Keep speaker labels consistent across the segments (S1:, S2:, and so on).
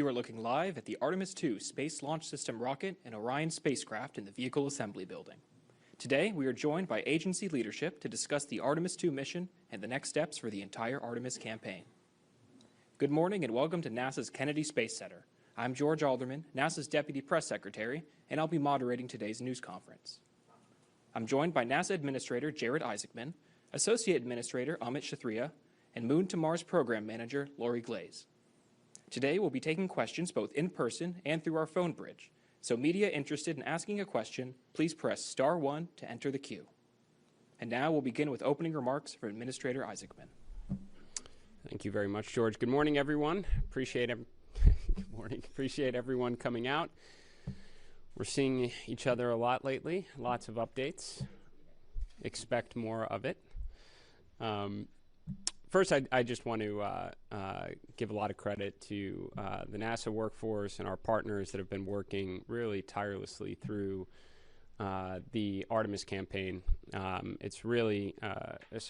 S1: You are looking live at the Artemis II Space Launch System rocket and Orion spacecraft in the Vehicle Assembly Building. Today, we are joined by agency leadership to discuss the Artemis II mission and the next steps for the entire Artemis campaign. Good morning and welcome to NASA's Kennedy Space Center. I'm George Alderman, NASA's Deputy Press Secretary, and I'll be moderating today's news conference. I'm joined by NASA Administrator Jared Isaacman, Associate Administrator Amit Kshatriya, and Moon to Mars Program Manager Lori Glaze. Today, we'll be taking questions both in person and through our phone bridge. So media interested in asking a question, please press star 1 to enter the queue. And now we'll begin with opening remarks from Administrator Isaacman.
S2: Thank you very much, George. Good morning, everyone. Appreciate everyone coming out. We're seeing each other a lot lately. Lots of updates. Expect more of it. First, I just want to give a lot of credit to the NASA workforce and our partners that have been working really tirelessly through the Artemis campaign. It's really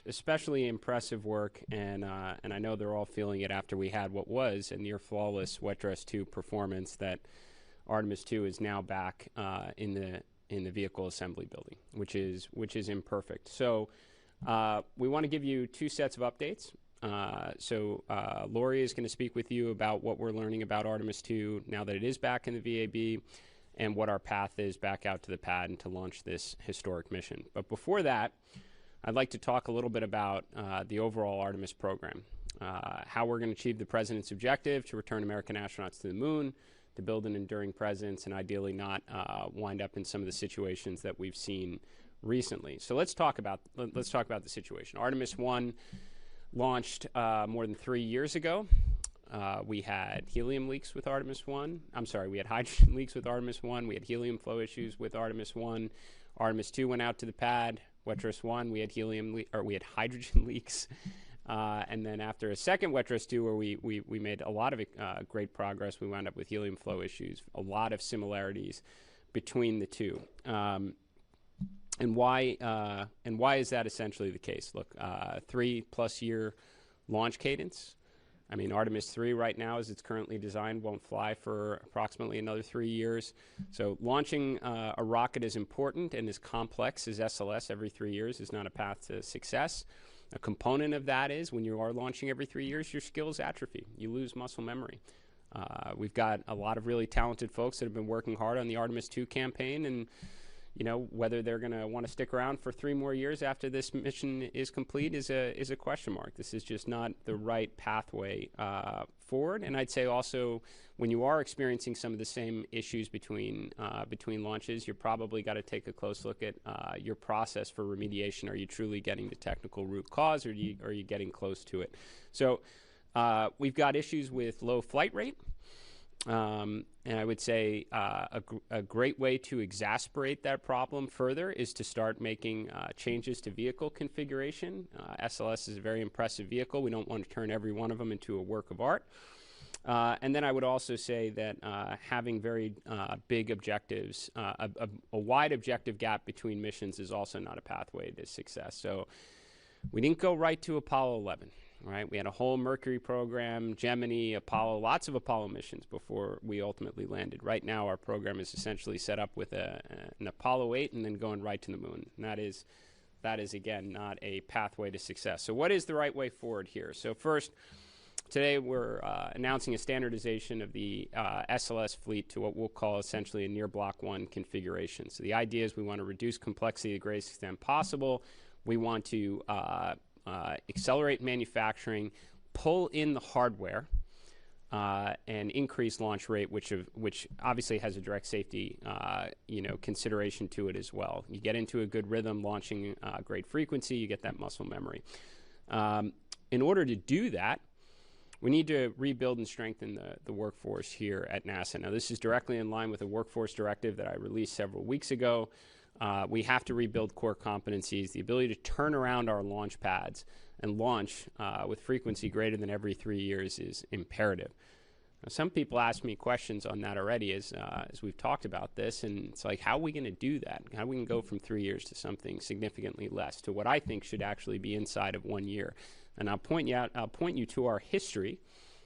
S2: especially impressive work, and I know they're all feeling it after we had what was a near flawless Wet Dress 2 performance. That Artemis II is now back in the Vehicle Assembly Building, which is imperfect. So. We want to give you two sets of updates. Lori is going to speak with you about what we're learning about Artemis II now that it is back in the VAB and what our path is back out to the pad and to launch this historic mission. But before that, I'd like to talk a little bit about the overall Artemis program, how we're going to achieve the President's objective to return American astronauts to the moon, to build an enduring presence, and ideally not wind up in some of the situations that we've seen recently. So let's talk about the situation. Artemis I launched more than 3 years ago. We had helium leaks with Artemis I. We had hydrogen leaks with Artemis I. We had helium flow issues with Artemis I. Artemis II went out to the pad. Wet Dress 1, we had hydrogen leaks. And then after a second Wet Dress 2, where we made a lot of great progress, we wound up with helium flow issues. A lot of similarities between the two. And why is that essentially the case? Look, 3+ year launch cadence. I mean, Artemis III right now, as it's currently designed, won't fly for approximately another 3 years. So launching a rocket as important and as complex as SLS every 3 years is not a path to success. A component of that is when you are launching every 3 years, your skills atrophy. You lose muscle memory. We've got a lot of really talented folks that have been working hard on the Artemis II campaign, and you know, whether they're going to want to stick around for 3 more years after this mission is complete is a question mark. This is just not the right pathway forward. And I'd say also, when you are experiencing some of the same issues between launches, you're probably got to take a close look at your process for remediation. Are you truly getting the technical root cause, or are you getting close to it? So we've got issues with low flight rate. And I would say a great way to exacerbate that problem further is to start making changes to vehicle configuration. SLS is a very impressive vehicle. We don't want to turn every one of them into a work of art. And then I would also say that having very big objectives, a wide objective gap between missions is also not a pathway to success. So we didn't go right to Apollo 11. Right, we had a whole Mercury program, Gemini, Apollo, lots of Apollo missions before we ultimately landed. Right now, our program is essentially set up with an Apollo 8 and then going right to the moon. And that is again, not a pathway to success. So what is the right way forward here? So first, today we're announcing a standardization of the SLS fleet to what we'll call essentially a near Block 1 configuration. So the idea is we want to reduce complexity to the greatest extent possible. We want to accelerate manufacturing, pull in the hardware, and increase launch rate, which obviously has a direct safety consideration to it as well. You get into a good rhythm, launching great frequency, you get that muscle memory. In order to do that, we need to rebuild and strengthen the workforce here at NASA. Now, this is directly in line with a workforce directive that I released several weeks ago. We have to rebuild core competencies. The ability to turn around our launch pads and launch with frequency greater than every 3 years is imperative. Now, some people ask me questions on that already as we've talked about this, and it's like, how are we going to do that? How are we going to go from 3 years to something significantly less, to what I think should actually be inside of 1 year? And I'll point you to our history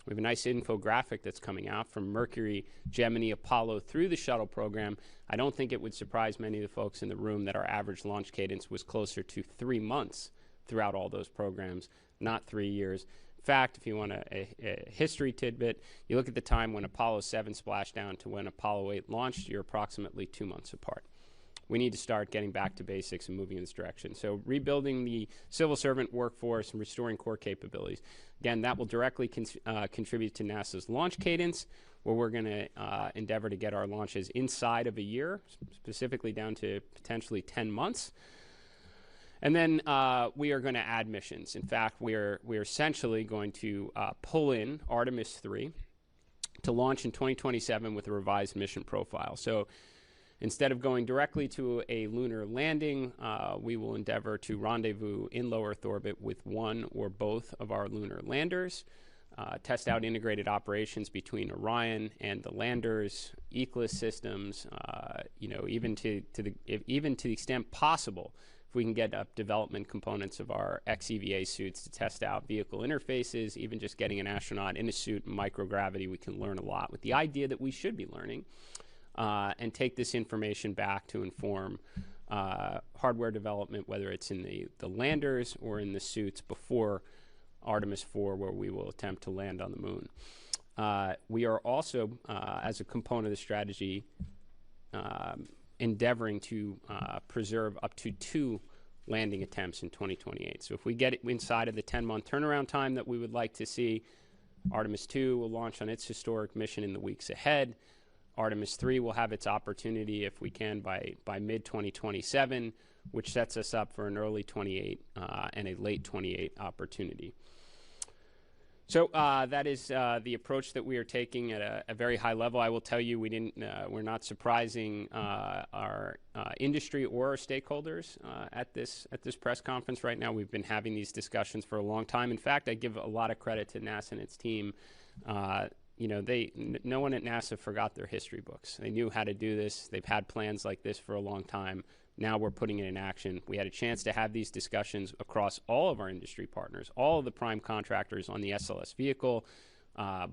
S2: We have a nice infographic that's coming out from Mercury, Gemini, Apollo through the shuttle program. I don't think it would surprise many of the folks in the room that our average launch cadence was closer to 3 months throughout all those programs, not 3 years. In fact, if you want a history tidbit, you look at the time when Apollo 7 splashed down to when Apollo 8 launched, you're approximately 2 months apart. We need to start getting back to basics and moving in this direction. So rebuilding the civil servant workforce and restoring core capabilities. Again, that will directly contribute to NASA's launch cadence, where we're going to endeavor to get our launches inside of a year, specifically down to potentially 10 months. And then we are going to add missions. In fact, we're essentially going to pull in Artemis III to launch in 2027 with a revised mission profile. So instead of going directly to a lunar landing, we will endeavor to rendezvous in low Earth orbit with one or both of our lunar landers, test out integrated operations between Orion and the landers, ECLSS systems, even to the extent possible, if we can get up development components of our XEVA suits to test out vehicle interfaces, even just getting an astronaut in a suit in microgravity, we can learn a lot with the idea that we should be learning. And take this information back to inform hardware development, whether it's in the landers or in the suits before Artemis IV, where we will attempt to land on the moon. We are also, as a component of the strategy, endeavoring to preserve up to 2 landing attempts in 2028. So if we get it inside of the 10-month turnaround time that we would like to see, Artemis II will launch on its historic mission in the weeks ahead. Artemis III will have its opportunity, if we can, by mid-2027, which sets us up for an early 28 and a late 28 opportunity. So that is the approach that we are taking at a very high level. I will tell you, we're not surprising our industry or our stakeholders at this press conference right now. We've been having these discussions for a long time. In fact, I give a lot of credit to NASA and its team. No one at NASA forgot their history books. They knew how to do this. They've had plans like this for a long time. Now we're putting it in action. We had a chance to have these discussions across all of our industry partners, all of the prime contractors on the SLS vehicle,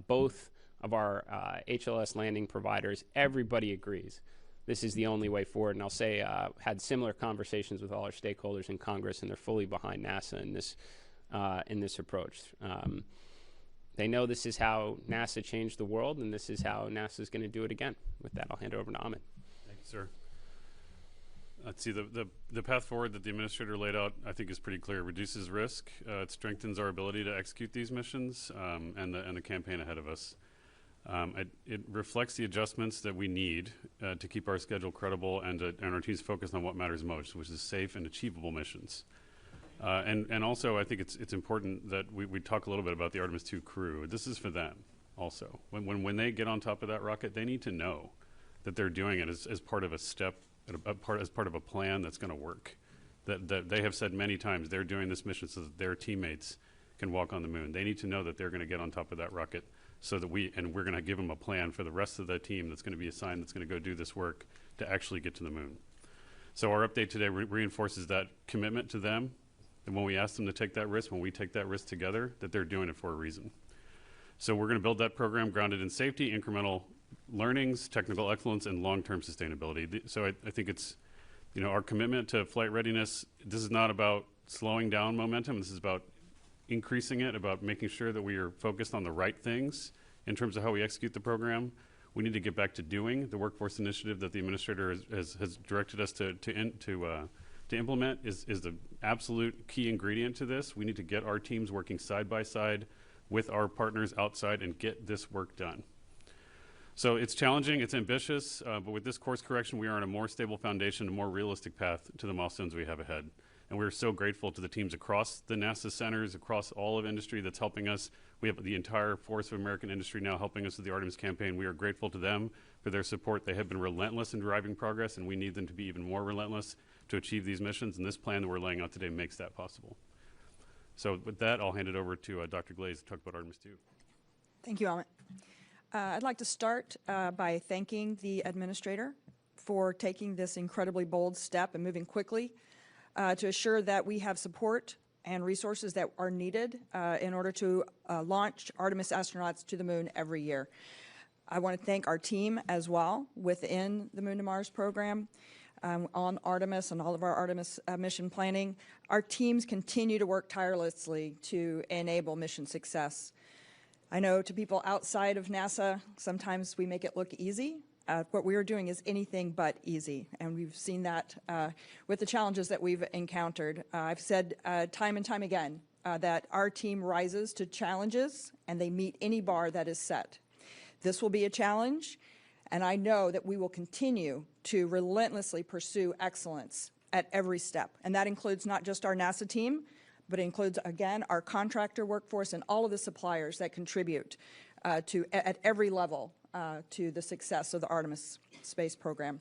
S2: both of our HLS landing providers. Everybody agrees this is the only way forward. And I'll say had similar conversations with all our stakeholders in Congress, and they're fully behind NASA in this approach. They know this is how NASA changed the world, and this is how NASA is going to do it again. With that, I'll hand it over to Ahmed.
S3: Thank you, sir. Let's see, the path forward that the administrator laid out, I think, is pretty clear. It reduces risk. It strengthens our ability to execute these missions and the campaign ahead of us. It reflects the adjustments that we need to keep our schedule credible and our teams focused on what matters most, which is safe and achievable missions. And also, I think it's important that we talk a little bit about the Artemis II crew. This is for them also. When they get on top of that rocket, they need to know that they're doing it as part of a step, as part of a plan that's going to work. That they have said many times they're doing this mission so that their teammates can walk on the moon. They need to know that they're going to get on top of that rocket so that we're going to give them a plan for the rest of the team that's going to be assigned, that's going to go do this work to actually get to the moon. So our update today reinforces that commitment to them. And when we ask them to take that risk, when we take that risk together, that they're doing it for a reason. So we're going to build that program grounded in safety, incremental learnings, technical excellence, and long-term sustainability. So I think it's, our commitment to flight readiness, this is not about slowing down momentum. This is about increasing it, about making sure that we are focused on the right things in terms of how we execute the program. We need to get back to doing the workforce initiative that the administrator has directed us to implement is the absolute key ingredient to this. We need to get our teams working side by side with our partners outside and get this work done. So it's challenging, it's ambitious, but with this course correction, we are on a more stable foundation, a more realistic path to the milestones we have ahead. And we're so grateful to the teams across the NASA centers, across all of industry that's helping us. We have the entire force of American industry now helping us with the Artemis campaign. We are grateful to them for their support. They have been relentless in driving progress, and we need them to be even more relentless to achieve these missions, and this plan that we're laying out today makes that possible. So with that, I'll hand it over to Dr. Glaze to talk about Artemis II.
S4: Thank you, Ahmed. I'd like to start by thanking the administrator for taking this incredibly bold step and moving quickly to assure that we have support and resources that are needed in order to launch Artemis astronauts to the moon every year. I want to thank our team as well within the Moon to Mars program on Artemis and all of our Artemis mission planning. Our teams continue to work tirelessly to enable mission success. I know to people outside of NASA, sometimes we make it look easy. What we are doing is anything but easy, and we've seen that with the challenges that we've encountered. I've said time and time again that our team rises to challenges and they meet any bar that is set. This will be a challenge, and I know that we will continue to relentlessly pursue excellence at every step. And that includes not just our NASA team, but it includes, again, our contractor workforce and all of the suppliers that contribute at every level to the success of the Artemis space program.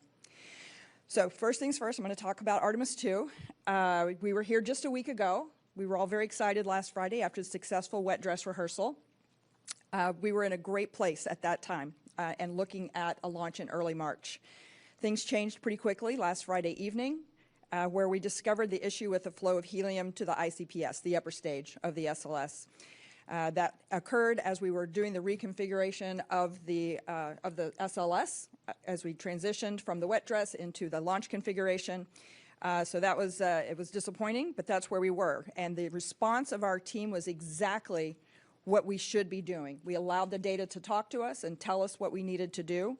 S4: So first things first, I'm going to talk about Artemis II. We were here just a week ago. We were all very excited last Friday after the successful wet dress rehearsal. We were in a great place at that time and looking at a launch in early March. Things changed pretty quickly last Friday evening where we discovered the issue with the flow of helium to the ICPS, the upper stage of the SLS. That occurred as we were doing the reconfiguration of the SLS as we transitioned from the wet dress into the launch configuration. So that was, it was disappointing, but that's where we were. And the response of our team was exactly what we should be doing. We allowed the data to talk to us and tell us what we needed to do,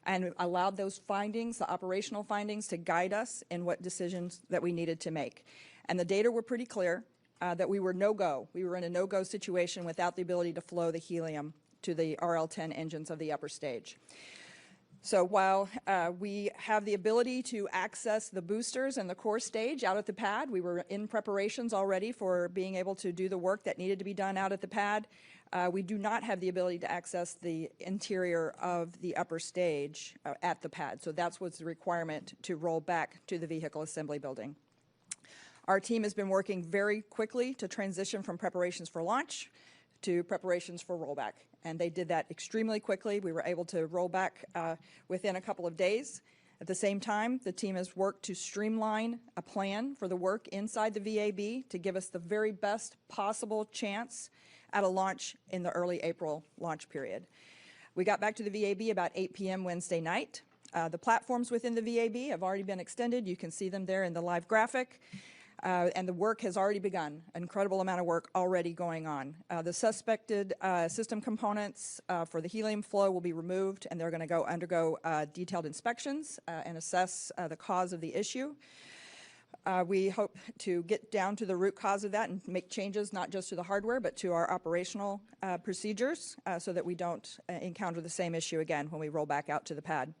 S4: and allowed those findings, the operational findings, to guide us in what decisions that we needed to make. And the data were pretty clear that we were no-go. We were in a no-go situation without the ability to flow the helium to the RL-10 engines of the upper stage. So while we have the ability to access the boosters and the core stage out at the pad, we were in preparations already for being able to do the work that needed to be done out at the pad. We do not have the ability to access the interior of the upper stage at the pad. So that's what's the requirement to roll back to the vehicle assembly building. Our team has been working very quickly to transition from preparations for launch to preparations for rollback. And they did that extremely quickly. We were able to roll back within a couple of days. At the same time, the team has worked to streamline a plan for the work inside the VAB to give us the very best possible chance at a launch in the early April launch period. We got back to the VAB about 8 p.m. Wednesday night. The platforms within the VAB have already been extended. You can see them there in the live graphic. And the work has already begun, an incredible amount of work already going on. The suspected system components for the helium flow will be removed, and they're going to undergo detailed inspections and assess the cause of the issue. We hope to get down to the root cause of that and make changes not just to the hardware but to our operational procedures so that we don't encounter the same issue again when we roll back out to the pad.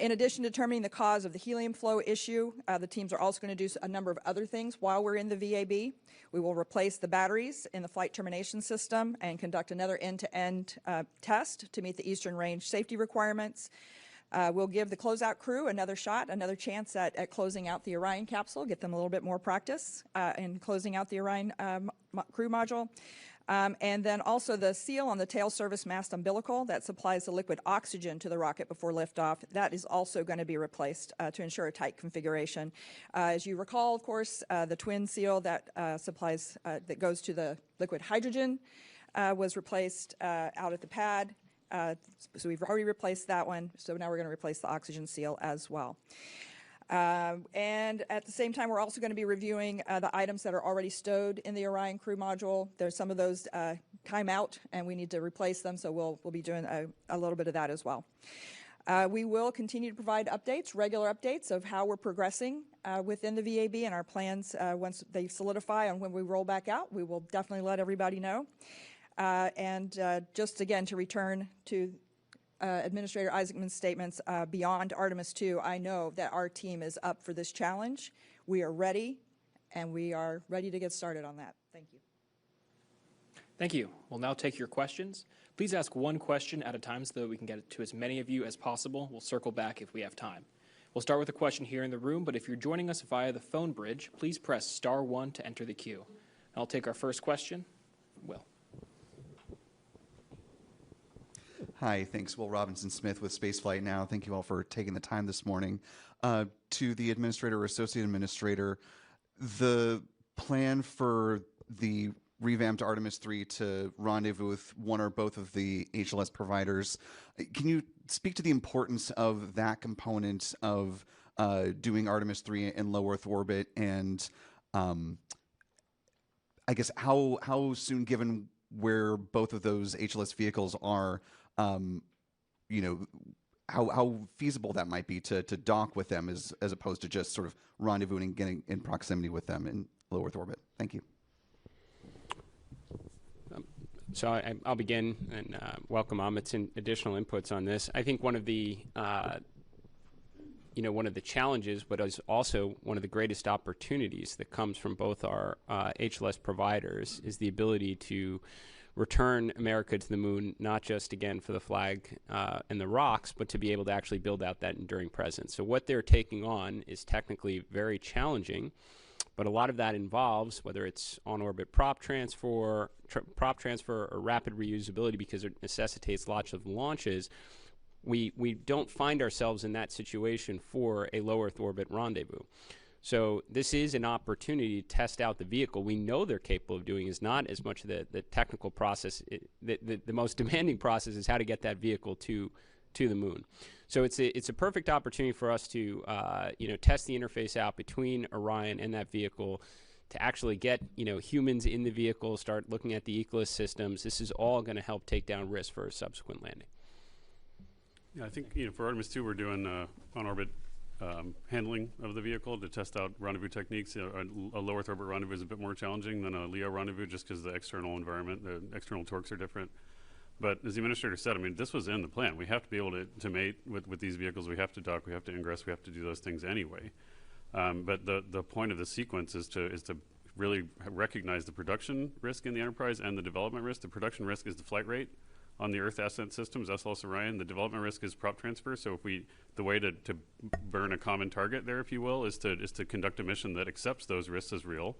S4: In addition to determining the cause of the helium flow issue, the teams are also going to do a number of other things while we're in the VAB. We will replace the batteries in the flight termination system and conduct another end-to-end test to meet the Eastern Range safety requirements. We'll give the closeout crew another shot, another chance at closing out the Orion capsule, get them a little bit more practice in closing out the Orion crew module. And then also the seal on the tail service mast umbilical that supplies the liquid oxygen to the rocket before liftoff, that is also going to be replaced to ensure a tight configuration. As you recall, of course, the twin seal that supplies, that goes to the liquid hydrogen was replaced out at the pad. So we've already replaced that one, so now we're going to replace the oxygen seal as well. And at the same time, we're also going to be reviewing the items that are already stowed in the Orion crew module. There's some of those time out, and we need to replace them, so we'll be doing a little bit of that as well. We will continue to provide updates, regular updates of how we're progressing within the VAB and our plans once they solidify on when we roll back out. We will definitely let everybody know. And just again to return to Administrator Isaacman's statements, beyond Artemis II, I know that our team is up for this challenge. We are ready, and we are ready to get started on that. Thank you.
S1: Thank you. We'll now take your questions. Please ask one question at a time so that we can get to as many of you as possible. We'll circle back if we have time. We'll start with a question here in the room, but if you're joining us via the phone bridge, please press *1 to enter the queue. And I'll take our first question. Will.
S5: Hi, thanks. Will Robinson-Smith with Spaceflight Now. Thank you all for taking the time this morning. To the administrator or associate administrator, the plan for the revamped Artemis III to rendezvous with one or both of the HLS providers. Can you speak to the importance of that component of doing Artemis III in low Earth orbit, and I guess how soon, given where both of those HLS vehicles are, you know, how feasible that might be to dock with them as opposed to just sort of rendezvousing and getting in proximity with them in low Earth orbit? Thank you.
S2: So I'll begin and welcome Amit's additional inputs on this. I think one of the one of the challenges, but is also one of the greatest opportunities that comes from both our HLS providers, is the ability to return America to the moon, not just, again, for the flag and the rocks, but to be able to actually build out that enduring presence. So what they're taking on is technically very challenging, but a lot of that involves, whether it's on-orbit prop transfer or rapid reusability, because it necessitates lots of launches. We don't find ourselves in that situation for a low Earth orbit rendezvous. So this is an opportunity to test out the vehicle. We know they're capable of doing is not as much the technical process. The most demanding process is how to get that vehicle to the moon. So it's a perfect opportunity for us to test the interface out between Orion and that vehicle, to actually get humans in the vehicle, start looking at the echoless systems. This is all going to help take down risk for a subsequent landing.
S3: Yeah, I think for Artemis II, we're doing on-orbit handling of the vehicle to test out rendezvous techniques. A low Earth orbit rendezvous is a bit more challenging than a LEO rendezvous, just because the external environment, the external torques are different. But as the administrator said, I mean, this was in the plan. We have to be able to mate with these vehicles. We have to dock. We have to ingress. We have to do those things anyway. But the point of the sequence is to really recognize the production risk in the Enterprise and the development risk. The production risk is the flight rate on the Earth Ascent Systems, SLS Orion. The development risk is prop transfer. So the way to burn a common target there, if you will, is to conduct a mission that accepts those risks as real,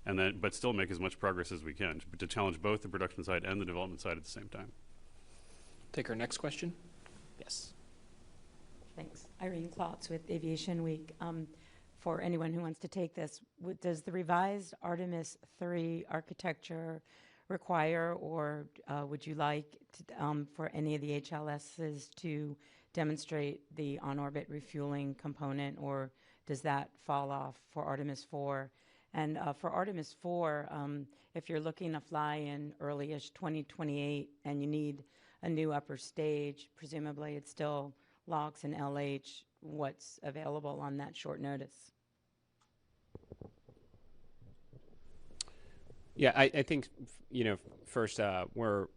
S3: but still make as much progress as we can, to challenge both the production side and the development side at the same time.
S1: Take our next question. Yes.
S6: Thanks. Irene Klotz with Aviation Week. For anyone who wants to take this, does the revised Artemis III architecture require, or would you like for any of the HLSs to demonstrate the on-orbit refueling component, or does that fall off for Artemis IV? And for Artemis IV, if you're looking to fly in early-ish 2028 and you need a new upper stage, presumably it's still LOX and LH. What's available on that short notice?
S2: Yeah, I think, first, we're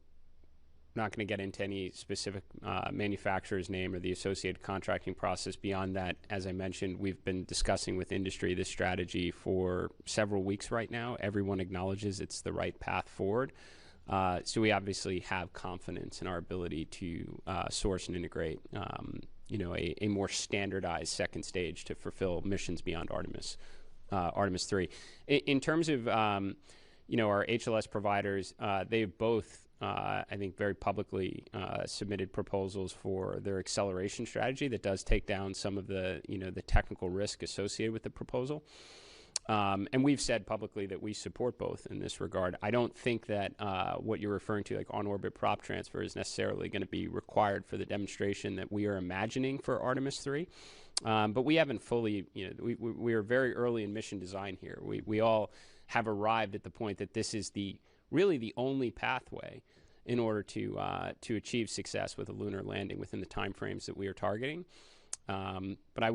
S2: not going to get into any specific manufacturer's name or the associated contracting process. Beyond that, as I mentioned, we've been discussing with industry this strategy for several weeks right now. Everyone acknowledges it's the right path forward. So we obviously have confidence in our ability to source and integrate, a more standardized second stage to fulfill missions beyond Artemis III. In terms of our HLS providers, they've both, I think, very publicly submitted proposals for their acceleration strategy that does take down some of the, the technical risk associated with the proposal. And we've said publicly that we support both in this regard. I don't think that what you're referring to, like on-orbit prop transfer, is necessarily going to be required for the demonstration that we are imagining for Artemis III. But we haven't fully, we are very early in mission design here. We all have arrived at the point that this is really the only pathway in order to achieve success with a lunar landing within the timeframes that we are targeting. But I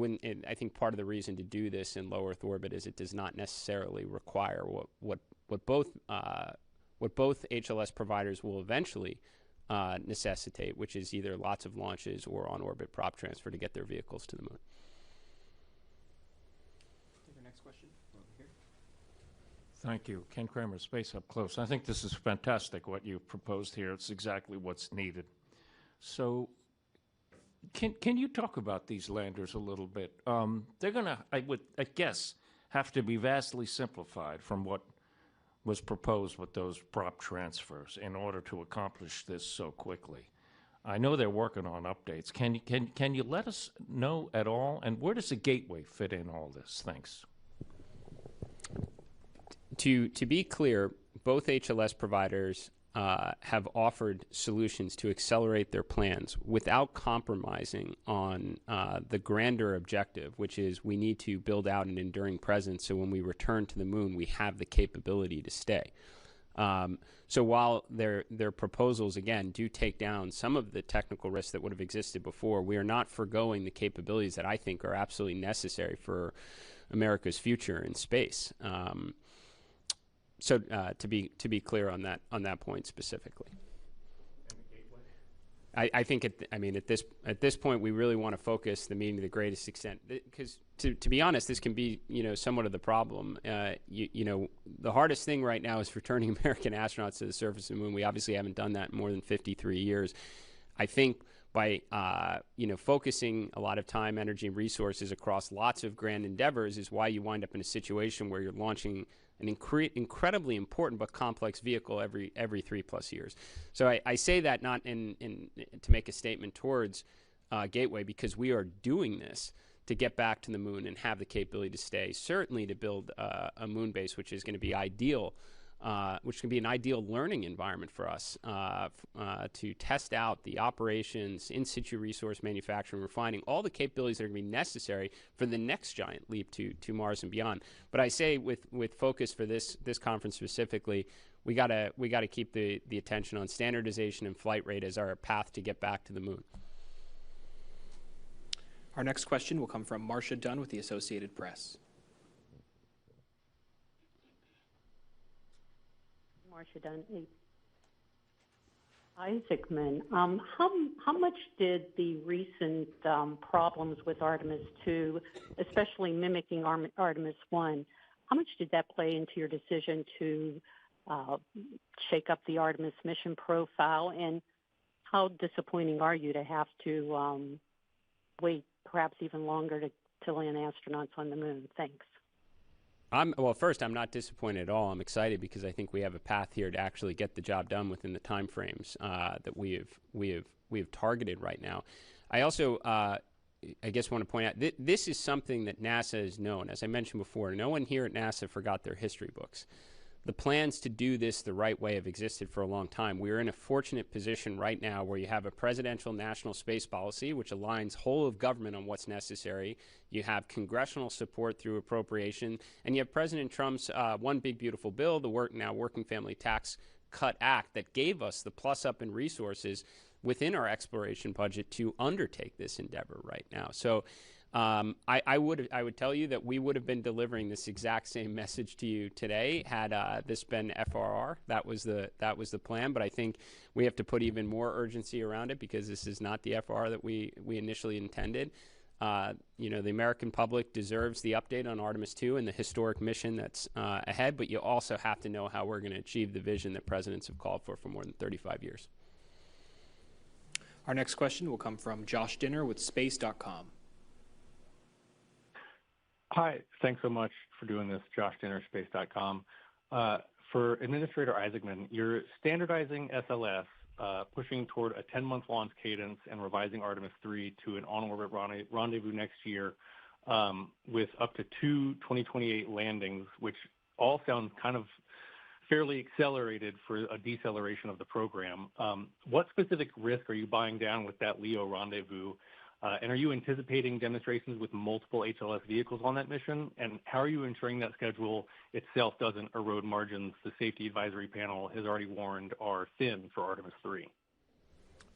S2: think part of the reason to do this in low Earth orbit is it does not necessarily require what both HLS providers will eventually necessitate, which is either lots of launches or on-orbit prop transfer to get their vehicles to the moon.
S1: Take our next question. Over here.
S7: Thank you. Ken Kramer, Space Up Close. I think this is fantastic, what you've proposed here. It's exactly what's needed. So can you talk about these landers a little bit? They're going to, I guess, have to be vastly simplified from what was proposed with those prop transfers in order to accomplish this so quickly. I know they're working on updates. Can you let us know at all? And where does the gateway fit in all this? Thanks.
S2: To be clear, both HLS providers have offered solutions to accelerate their plans without compromising on the grander objective, which is we need to build out an enduring presence so when we return to the moon, we have the capability to stay. So while their proposals, again, do take down some of the technical risks that would have existed before, we are not forgoing the capabilities that I think are absolutely necessary for America's future in space. So to be clear on that point specifically. I think at this point we really want to focus the meeting to the greatest extent, because to be honest, this can be somewhat of the problem. The hardest thing right now is returning American astronauts to the surface of the moon. We obviously haven't done that in more than 53 years. I think by focusing a lot of time, energy, and resources across lots of grand endeavors is why you wind up in a situation where you're launching an incredibly important but complex vehicle every 3+ years. So I say that not to make a statement towards Gateway, because we are doing this to get back to the moon and have the capability to stay, certainly to build a moon base, which is going to be ideal, which can be an ideal learning environment for us to test out the operations, in situ resource manufacturing, refining, all the capabilities that are going to be necessary for the next giant leap to Mars and beyond. But I say with focus for this conference specifically, we gotta keep the attention on standardization and flight rate as our path to get back to the moon.
S1: Our next question will come from Marcia Dunn with the Associated Press.
S8: Marcia Dunn, Isaacman. How much did the recent problems with Artemis II, especially mimicking Artemis I, how much did that play into your decision to shake up the Artemis mission profile? And how disappointing are you to have to wait perhaps even longer to land astronauts on the moon? Thanks.
S2: Well, first, I'm not disappointed at all. I'm excited because I think we have a path here to actually get the job done within the time frames that we have targeted right now. I also, I guess, want to point out this is something that NASA has known. As I mentioned before, no one here at NASA forgot their history books. The plans to do this the right way have existed for a long time. We are in a fortunate position right now where you have a presidential national space policy which aligns whole of government on what's necessary. You have congressional support through appropriation, and you have President Trump's One Big Beautiful Bill, the Working Family Tax Cut Act, that gave us the plus up in resources within our exploration budget to undertake this endeavor right now. So I would tell you that we would have been delivering this exact same message to you today had this been FRR. That was the plan. But I think we have to put even more urgency around it because this is not the FRR that we initially intended. The American public deserves the update on Artemis II and the historic mission that's ahead. But you also have to know how we're going to achieve the vision that presidents have called for more than 35 years.
S1: Our next question will come from Josh Dinner with Space.com.
S9: Hi, thanks so much for doing this, Josh Dinner, Space.com. For Administrator Isaacman, you're standardizing SLS, pushing toward a 10-month launch cadence and revising Artemis III to an on-orbit rendezvous next year with up to 2 2028 landings, which all sound kind of fairly accelerated for a deceleration of the program. What specific risk are you buying down with that LEO rendezvous? And are you anticipating demonstrations with multiple HLS vehicles on that mission? And how are you ensuring that schedule itself doesn't erode margins the Safety Advisory Panel has already warned are thin for Artemis III?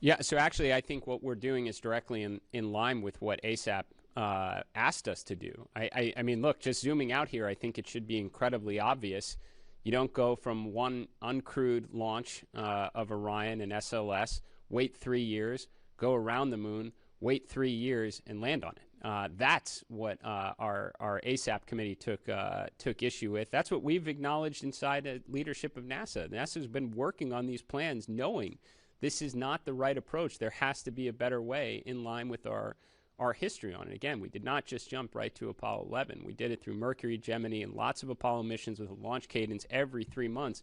S2: Yeah, so actually I think what we're doing is directly in line with what ASAP asked us to do. I mean, look, just zooming out here, I think it should be incredibly obvious. You don't go from one uncrewed launch of Orion and SLS, wait 3 years, go around the moon, wait 3 years, and land on it. That's what our ASAP committee took issue with. That's what we've acknowledged inside the leadership of NASA. NASA's been working on these plans knowing this is not the right approach. There has to be a better way in line with our history on it. Again, we did not just jump right to Apollo 11. We did it through Mercury, Gemini, and lots of Apollo missions with a launch cadence every 3 months.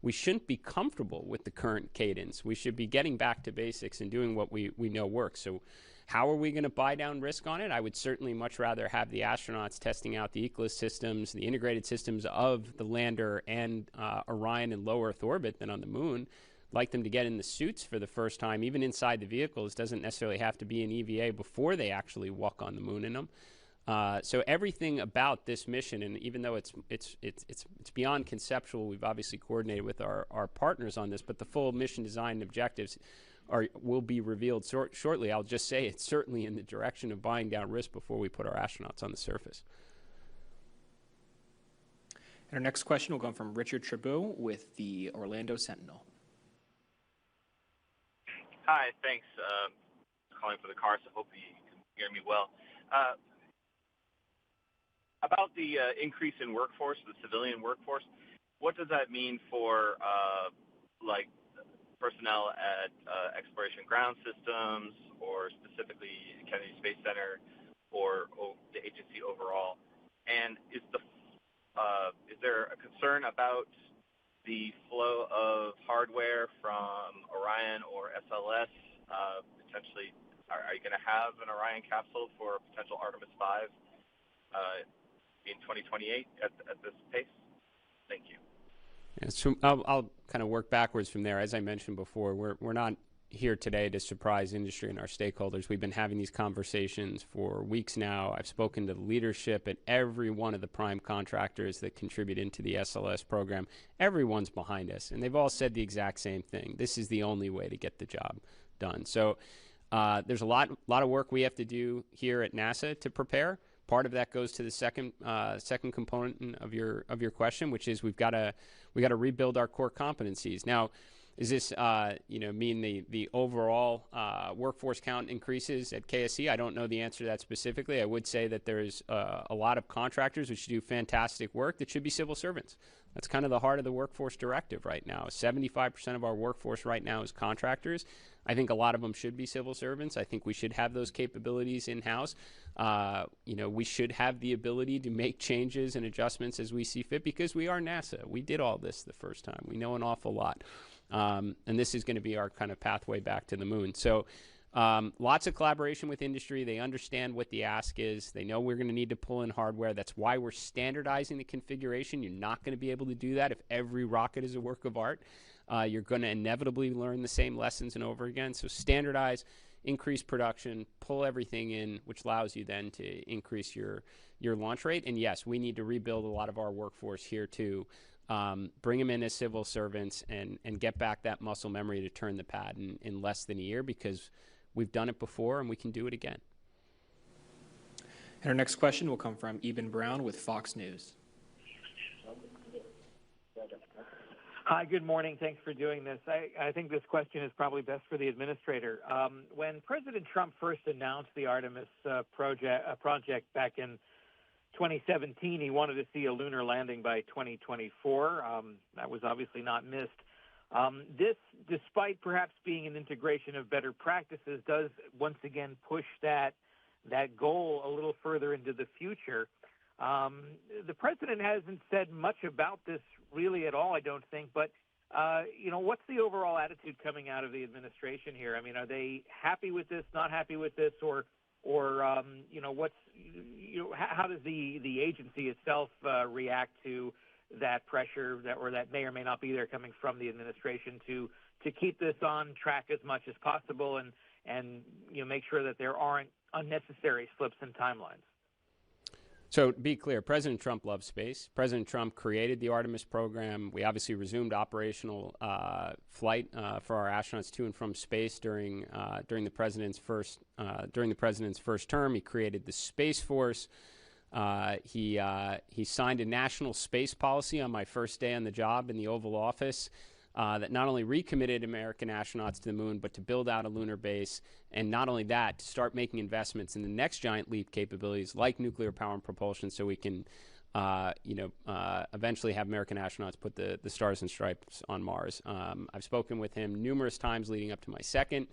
S2: we shouldn't be comfortable with the current cadence. We should be getting back to basics and doing what we know works. So how are we going to buy down risk on it? I would certainly much rather have the astronauts testing out the ECLSS systems, the integrated systems of the lander and Orion in low Earth orbit than on the moon. Like them to get in the suits for the first time, even inside the vehicles. Doesn't necessarily have to be an EVA before they actually walk on the moon in them. So everything about this mission, and even though it's beyond conceptual, we've obviously coordinated with our partners on this, but the full mission design and objectives will be revealed shortly. I'll just say it's certainly in the direction of buying down risk before we put our astronauts on the surface.
S1: And our next question will come from Richard Chabot with the Orlando Sentinel.
S10: Hi, thanks. Calling for the car, so hope you can hear me well. About the increase in workforce, the civilian workforce, what does that mean for like personnel at Exploration Ground Systems, or specifically Kennedy Space Center, or the agency overall? And is there a concern about the flow of hardware from Orion or SLS? Potentially, are you going to have an Orion capsule for potential Artemis V in 2028 at this pace? Thank you.
S2: Yeah, so I'll kind of work backwards from there. As I mentioned before, we're not here today to surprise industry and our stakeholders. We've been having these conversations for weeks now. I've spoken to the leadership at every one of the prime contractors that contribute into the SLS program. Everyone's behind us, and they've all said the exact same thing. This is the only way to get the job done. So there's a lot of work we have to do here at NASA to prepare. Part of that goes to the second component of your question, which is we got to rebuild our core competencies. Now, does this mean the overall workforce count increases at KSC? I don't know the answer to that specifically. I would say that there's a lot of contractors which do fantastic work that should be civil servants. That's kind of the heart of the workforce directive right now. 75% of our workforce right now is contractors. I think a lot of them should be civil servants. I think we should have those capabilities in-house. We should have the ability to make changes and adjustments as we see fit, because we are NASA. We did all this the first time. We know an awful lot. And this is going to be our kind of pathway back to the moon. So lots of collaboration with industry. They understand what the ask is. They know we're going to need to pull in hardware. That's why we're standardizing the configuration. You're not going to be able to do that if every rocket is a work of art. You're going to inevitably learn the same lessons and over again. So standardize, increase production, pull everything in, which allows you then to increase your launch rate. And yes, we need to rebuild a lot of our workforce here too. Bring them in as civil servants and get back that muscle memory to turn the pad in less than a year, because we've done it before and we can do it again.
S1: And our next question will come from Eben Brown with Fox News.
S11: Hi, good morning. Thanks for doing this. I think this question is probably best for the administrator. When President Trump first announced the Artemis project back in 2017, he wanted to see a lunar landing by 2024. That was obviously not missed. This, despite perhaps being an integration of better practices, does once again push that goal a little further into the future. The president hasn't said much about this really at all, I don't think. But, what's the overall attitude coming out of the administration here? I mean, are they happy with this, not happy with this, or how does the agency itself react to that pressure that may or may not be there coming from the administration to keep this on track as much as possible and make sure that there aren't unnecessary slips in timelines?
S2: So to be clear, President Trump loves space. President Trump created the Artemis program. We obviously resumed operational flight for our astronauts to and from space during the president's first term. He created the Space Force. He signed a national space policy on my first day on the job in the Oval Office that not only recommitted American astronauts to the moon, but to build out a lunar base, and not only that, to start making investments in the next giant leap capabilities like nuclear power and propulsion, so we can, eventually have American astronauts put the stars and stripes on Mars. I've spoken with him numerous times leading up to my second,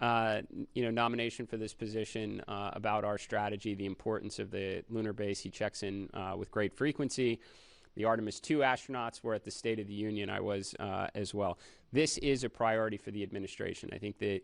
S2: nomination for this position about our strategy, the importance of the lunar base. He checks in with great frequency. The Artemis II astronauts were at the State of the Union. I was as well. This is a priority for the administration. I think that,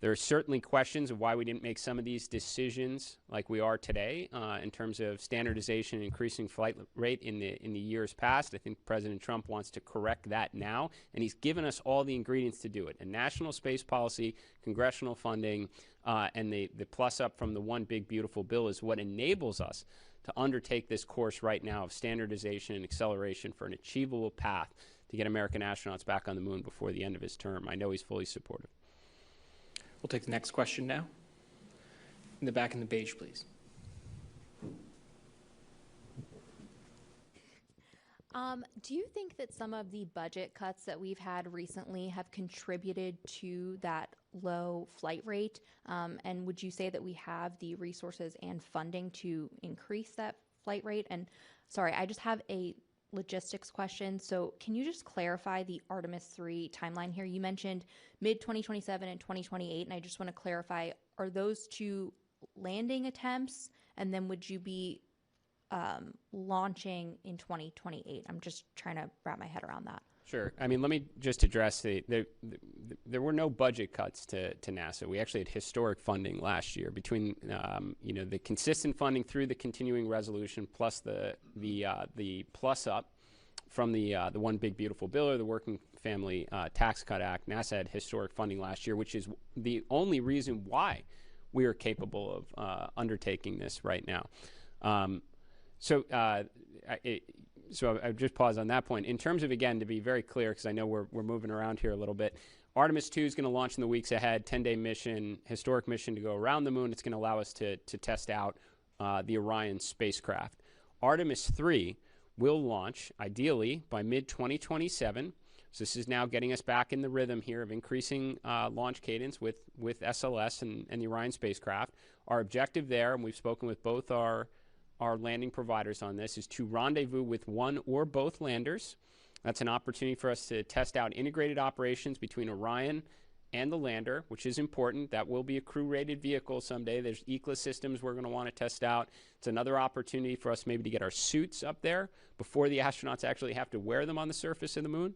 S2: there are certainly questions of why we didn't make some of these decisions like we are today in terms of standardization and increasing flight rate in the years past. I think President Trump wants to correct that now, and he's given us all the ingredients to do it. A national space policy, congressional funding, and the plus up from the One Big Beautiful Bill is what enables us to undertake this course right now of standardization and acceleration for an achievable path to get American astronauts back on the moon before the end of his term. I know he's fully supportive.
S1: We'll take the next question now. In the back in the beige, please.
S12: Do you think that some of the budget cuts that we've had recently have contributed to that low flight rate? And would you say that we have the resources and funding to increase that flight rate? And sorry, I just have a logistics question. So can you just clarify the Artemis III timeline here? You mentioned mid-2027 and 2028, and I just want to clarify, are those two landing attempts? And then would you be launching in 2028? I'm just trying to wrap my head around that.
S2: Sure. I mean, let me just address there were no budget cuts to NASA. We actually had historic funding last year between the consistent funding through the continuing resolution plus the plus up from the One Big Beautiful Bill or the Working Family Tax Cut Act. NASA had historic funding last year, which is the only reason why we are capable of undertaking this right now. So I just pause on that point. In terms of, again, to be very clear, because I know we're moving around here a little bit, Artemis II is going to launch in the weeks ahead, 10-day mission, historic mission to go around the moon. It's going to allow us to test out the Orion spacecraft. Artemis III will launch, ideally, by mid-2027. So this is now getting us back in the rhythm here of increasing launch cadence with SLS and the Orion spacecraft. Our objective there, and we've spoken with both our landing providers on this, is to rendezvous with one or both landers. That's an opportunity for us to test out integrated operations between Orion and the lander, which is important. That will be a crew-rated vehicle someday. There's ecosystems we're going to want to test out. It's another opportunity for us maybe to get our suits up there before the astronauts actually have to wear them on the surface of the moon.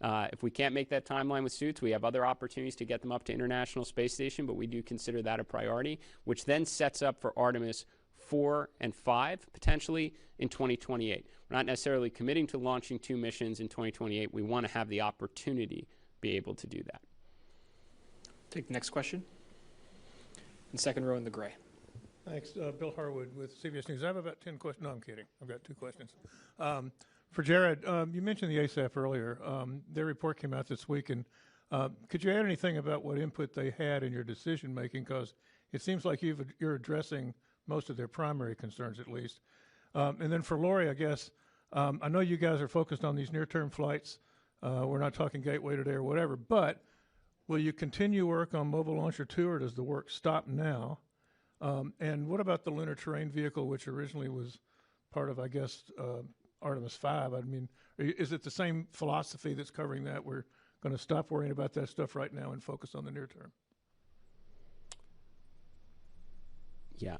S2: If we can't make that timeline with suits, we have other opportunities to get them up to International Space Station, but we do consider that a priority, which then sets up for Artemis 4 and 5 potentially in 2028. We're not necessarily committing to launching 2 missions in 2028. We want to have the opportunity to be able to do that.
S1: Take the next question. In second row in the gray.
S13: Thanks. Bill Harwood with CBS News. I have about 10 questions. No, I'm kidding. I've got 2 questions. For Jared, you mentioned the ASAP earlier. Their report came out this week, and could you add anything about what input they had in your decision making? Because it seems like you're addressing most of their primary concerns, at least. And then for Lori, I guess, I know you guys are focused on these near-term flights. We're not talking Gateway today or whatever, but will you continue work on Mobile Launcher 2, or does the work stop now? And what about the Lunar Terrain Vehicle, which originally was part of, I guess, Artemis V? I mean, is it the same philosophy that's covering that? We're going to stop worrying about that stuff right now and focus on the near term.
S2: Yeah.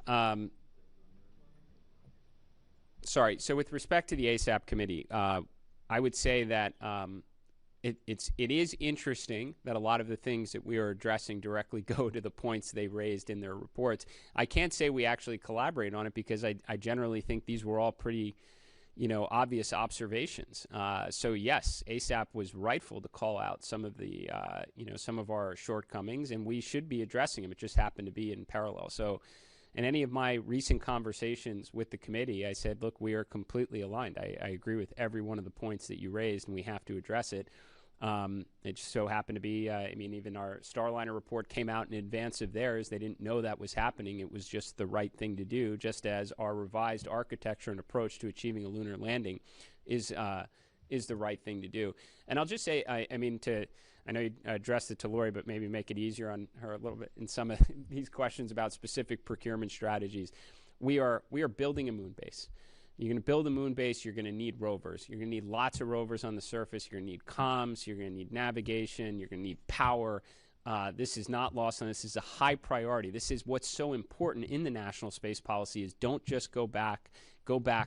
S2: Sorry. So with respect to the ASAP committee, I would say that it is interesting that a lot of the things that we are addressing directly go to the points they raised in their reports. I can't say we actually collaborate on it because I generally think these were all pretty, obvious observations. So yes, ASAP was rightful to call out some of the, some of our shortcomings, and we should be addressing them. It just happened to be in parallel. So in any of my recent conversations with the committee, I said, look, we are completely aligned. I agree with every one of the points that you raised, and we have to address it. It just so happened to be, even our Starliner report came out in advance of theirs. They didn't know that was happening. It was just the right thing to do, just as our revised architecture and approach to achieving a lunar landing is the right thing to do. And I'll just say, I know you addressed it to Lori, but maybe make it easier on her a little bit in some of these questions about specific procurement strategies. We are building a moon base. You're going to build a moon base, you're going to need rovers. You're going to need lots of rovers on the surface. You're going to need comms. You're going to need navigation. You're going to need power. This is not lost on us. This is a high priority. This is what's so important in the national space policy is don't just go back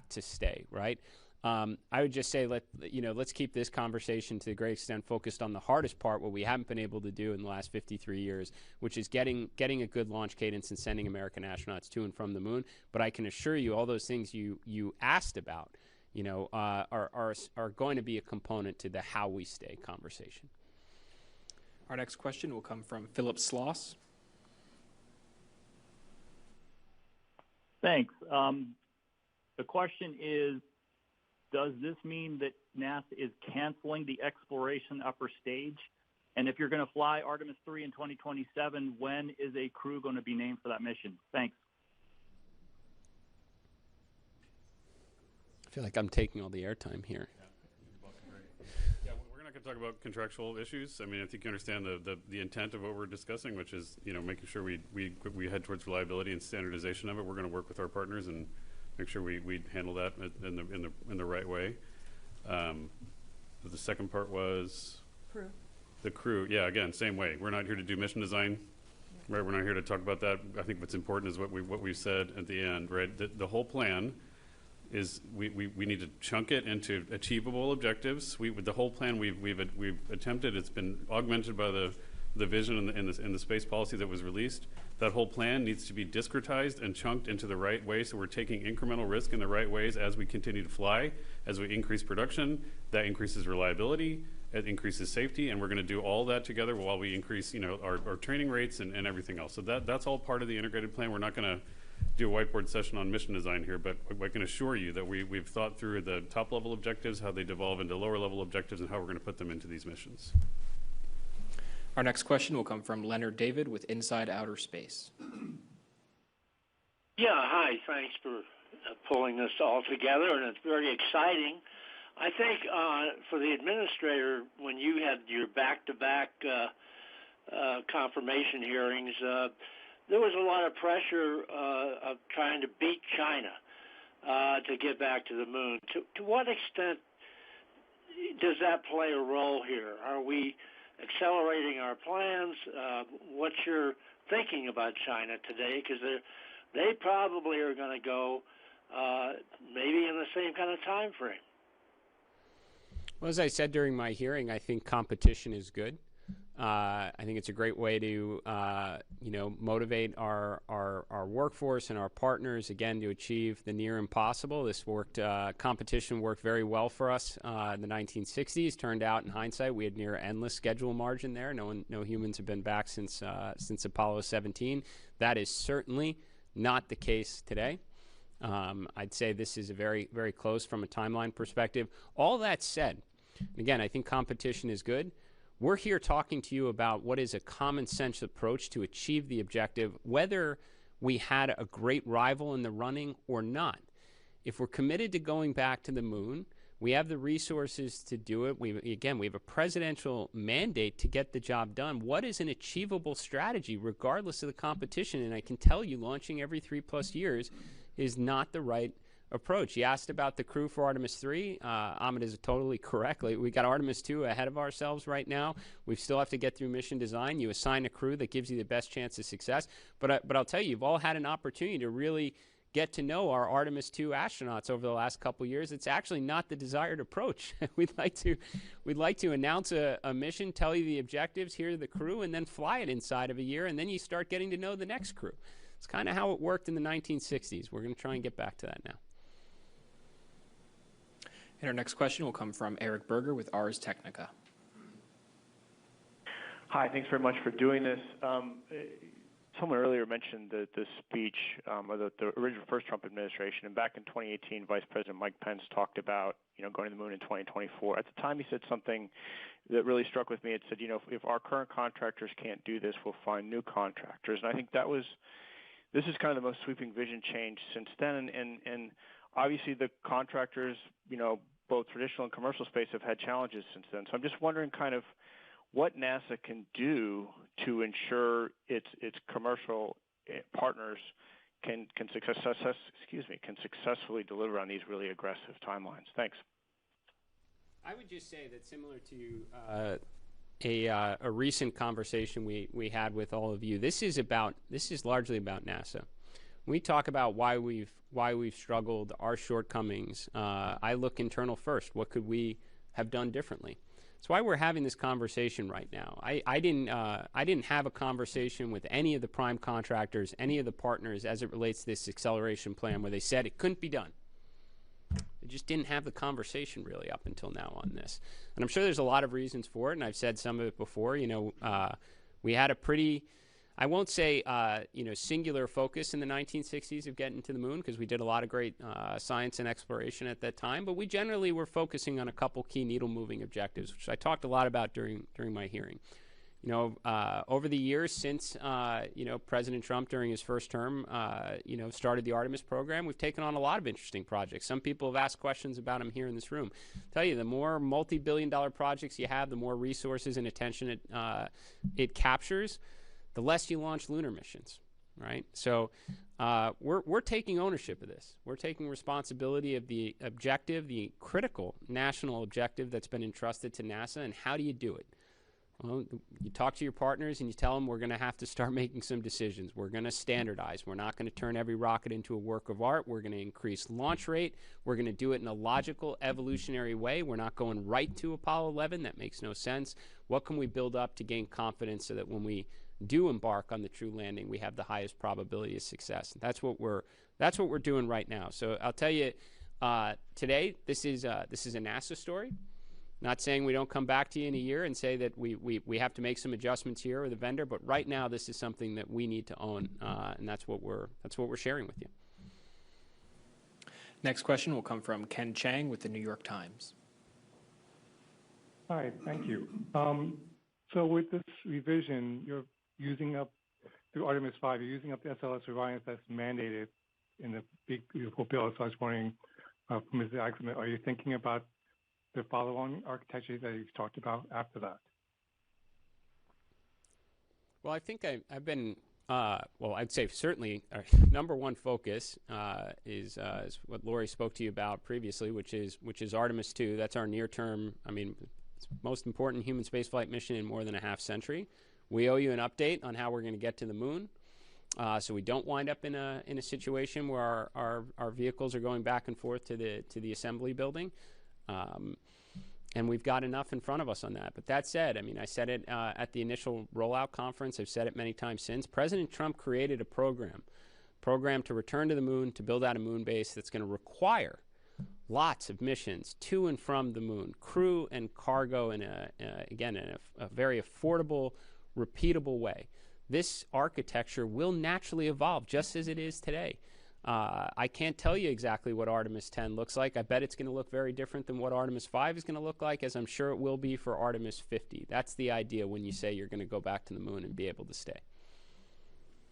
S2: to stay, right? I would just say let's keep this conversation to a great extent focused on the hardest part, what we haven't been able to do in the last 53 years, which is getting a good launch cadence and sending American astronauts to and from the moon. But I can assure you all those things you asked about, are going to be a component to the how we stay conversation.
S1: Our next question will come from Philip Sloss.
S14: Thanks. The question is, does this mean that NASA is canceling the exploration upper stage? And if you're going to fly Artemis III in 2027, when is a crew going to be named for that mission? Thanks.
S2: I feel like I'm taking all the airtime here.
S3: Yeah, we're not going to talk about contractual issues. I mean, I think you understand the intent of what we're discussing, which is making sure we head towards reliability and standardization of it. We're going to work with our partners and make sure we handle that in the right way. The second part was
S4: Crew.
S3: the crew. Yeah, again, same way. We're not here to do mission design, right? We're not here to talk about that. I think what's important is what we said at the end, right? The whole plan is we need to chunk it into achievable objectives. The whole plan we've attempted. It's been augmented by the vision in the space policy that was released. That whole plan needs to be discretized and chunked into the right way, so we're taking incremental risk in the right ways as we continue to fly. As we increase production, that increases reliability, it increases safety, and we're going to do all that together while we increase our training rates and everything else. So that's all part of the integrated plan. We're not going to do a whiteboard session on mission design here, but I can assure you that we've thought through the top level objectives, how they devolve into lower level objectives, and how we're going to put them into these missions.
S1: Our next question will come from Leonard David with Inside Outer Space.
S15: Yeah, hi. Thanks for pulling this all together, and it's very exciting. I think for the administrator, when you had your back-to-back confirmation hearings, there was a lot of pressure of trying to beat China to get back to the moon. To what extent does that play a role here? Are we accelerating our plans? What's your thinking about China today? Because they probably are going to go maybe in the same kind of time frame.
S2: Well, as I said during my hearing, I think competition is good. I think it's a great way to, motivate our workforce and our partners, again, to achieve the near impossible. This competition worked very well for us in the 1960s. Turned out, in hindsight, we had near endless schedule margin there. No humans have been back since Apollo 17. That is certainly not the case today. I'd say this is a very, very close from a timeline perspective. All that said, again, I think competition is good. We're here talking to you about what is a common sense approach to achieve the objective, whether we had a great rival in the running or not. If we're committed to going back to the moon, we have the resources to do it. We have a presidential mandate to get the job done. What is an achievable strategy, regardless of the competition? And I can tell you, launching every 3+ years is not the right approach. You asked about the crew for Artemis III. Ahmed is totally correct. We got Artemis II ahead of ourselves right now. We still have to get through mission design. You assign a crew that gives you the best chance of success. But I'll tell you, you've all had an opportunity to really get to know our Artemis II astronauts over the last couple of years. It's actually not the desired approach. We'd like to announce a mission, tell you the objectives, here are the crew, and then fly it inside of a year, and then you start getting to know the next crew. It's kind of how it worked in the 1960s. We're going to try and get back to that now.
S1: And our next question will come from Eric Berger with Ars Technica.
S16: Hi, thanks very much for doing this. Someone earlier mentioned the speech or the original first Trump administration, and back in 2018, Vice President Mike Pence talked about going to the moon in 2024. At the time, he said something that really struck with me. It said, if our current contractors can't do this, we'll find new contractors. And I think this is kind of the most sweeping vision change since then. And obviously, the contractors, both traditional and commercial space, have had challenges since then. So I'm just wondering kind of what NASA can do to ensure its commercial partners can successfully deliver on these really aggressive timelines. Thanks.
S2: I would just say that similar to a recent conversation we had with all of you. This is largely about NASA. We talk about why we've struggled, our shortcomings. I look internal first. What could we have done differently? That's why we're having this conversation right now. I didn't have a conversation with any of the prime contractors, any of the partners as it relates to this acceleration plan where they said it couldn't be done. They just didn't have the conversation really up until now on this. And I'm sure there's a lot of reasons for it, and I've said some of it before. We had a pretty, I won't say, singular focus in the 1960s of getting to the moon, because we did a lot of great science and exploration at that time, but we generally were focusing on a couple key needle-moving objectives, which I talked a lot about during my hearing. Over the years since, President Trump during his first term, started the Artemis program, we've taken on a lot of interesting projects. Some people have asked questions about them here in this room. I'll tell you, the more multi-billion-dollar projects you have, the more resources and attention it captures, the less you launch lunar missions, right? So we're taking ownership of this. We're taking responsibility of the objective, the critical national objective that's been entrusted to NASA, and how do you do it? Well, you talk to your partners and you tell them we're going to have to start making some decisions. We're going to standardize. We're not going to turn every rocket into a work of art. We're going to increase launch rate. We're going to do it in a logical, evolutionary way. We're not going right to Apollo 11. That makes no sense. What can we build up to gain confidence so that when we do embark on the true landing, we have the highest probability of success? And that's what we're doing right now. So I'll tell you, today this is a NASA story. Not saying we don't come back to you in a year and say that we have to make some adjustments here with the vendor, but right now this is something that we need to own, and that's what we're sharing with you.
S1: Next question will come from Ken Chang with the New York Times.
S17: Hi, thank you. So with this revision, you're using up, through Artemis V, you're using up the SLS Orion that's mandated in the big, beautiful bill. So I was wondering, from Mr. Eichmann, are you thinking about the follow-on architecture that you've talked about after that?
S2: Well, I think I've been, I'd say certainly our number one focus is what Lori spoke to you about previously, which is Artemis II. That's our near-term, it's most important human spaceflight mission in more than a half century. We owe you an update on how we're going to get to the moon, so we don't wind up in a situation where our vehicles are going back and forth to the assembly building. And we've got enough in front of us on that. But that said, I said it at the initial rollout conference. I've said it many times since. President Trump created a program to return to the moon, to build out a moon base that's going to require lots of missions to and from the moon, crew and cargo in a very affordable, repeatable way. This architecture will naturally evolve just as it is today. I can't tell you exactly what Artemis 10 looks like. I bet it's going to look very different than what Artemis 5 is going to look like, as I'm sure it will be for Artemis 50. That's the idea when you say you're going to go back to the moon and be able to stay.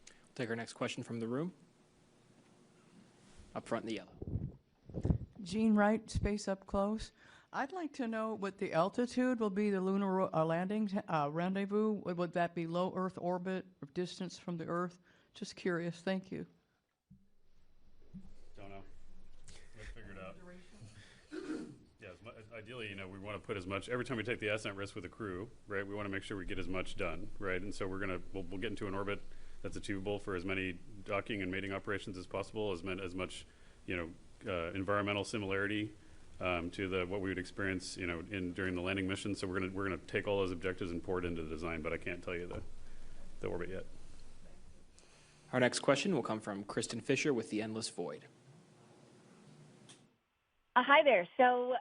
S1: We'll take our next question from the room. Up front in the yellow.
S18: Jean Wright, Space Up Close. I'd like to know what the altitude will be, the lunar landing rendezvous. Would that be low Earth orbit or distance from the Earth? Just curious. Thank you.
S3: Ideally, we want to put as much, every time we take the ascent risk with a crew, right, we want to make sure we get as much done, right? And so we'll get into an orbit that's achievable for as many docking and mating operations as possible, as much, environmental similarity to what we would experience, during the landing mission. So we're gonna take all those objectives and pour it into the design, but I can't tell you the orbit yet.
S1: Our next question will come from Kristen Fisher with The Endless Void.
S19: Hi there. So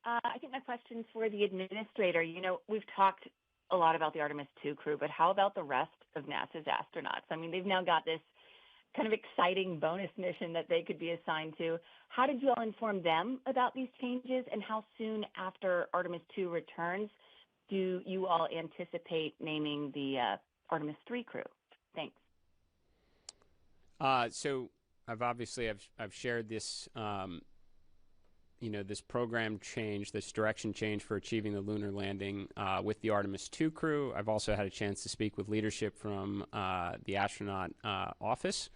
S19: I think my question's for the administrator. We've talked a lot about the Artemis II crew, but how about the rest of NASA's astronauts? They've now got this kind of exciting bonus mission that they could be assigned to. How did you all inform them about these changes, and how soon after Artemis II returns do you all anticipate naming the Artemis III crew? Thanks.
S2: So I've shared this. This program change, this direction change for achieving the lunar landing with the Artemis II crew. I've also had a chance to speak with leadership from the astronaut office